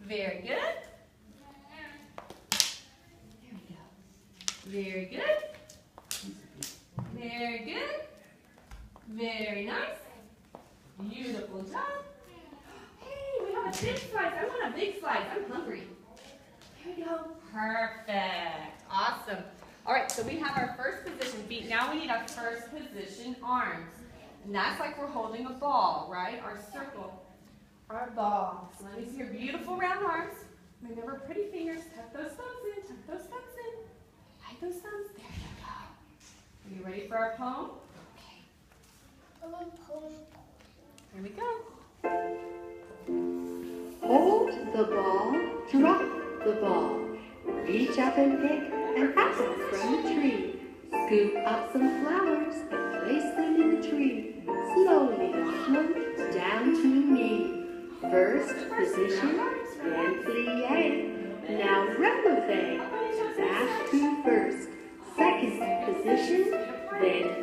Very good. There we go. Very good. Very good. Very nice. Beautiful job. Hey, we have a big slice. I want a big slice. I'm hungry. Here we go. Perfect. Awesome. All right, so we have our first position feet. Now we need our first position arms. And that's like we're holding a ball, right? Our circle. Our ball. So let me see your beautiful round arms. Remember, pretty fingers. Tuck those thumbs in. Tuck those thumbs in. Hide those thumbs. There you go. Are you ready for our poem? Okay. Here we go. Hold the ball, drop the ball. Reach up and pick an apple from the tree. Scoop up some flowers and place them in the tree. Slowly float down to me. First position, then plie. Now releve. Back to first. Second position, then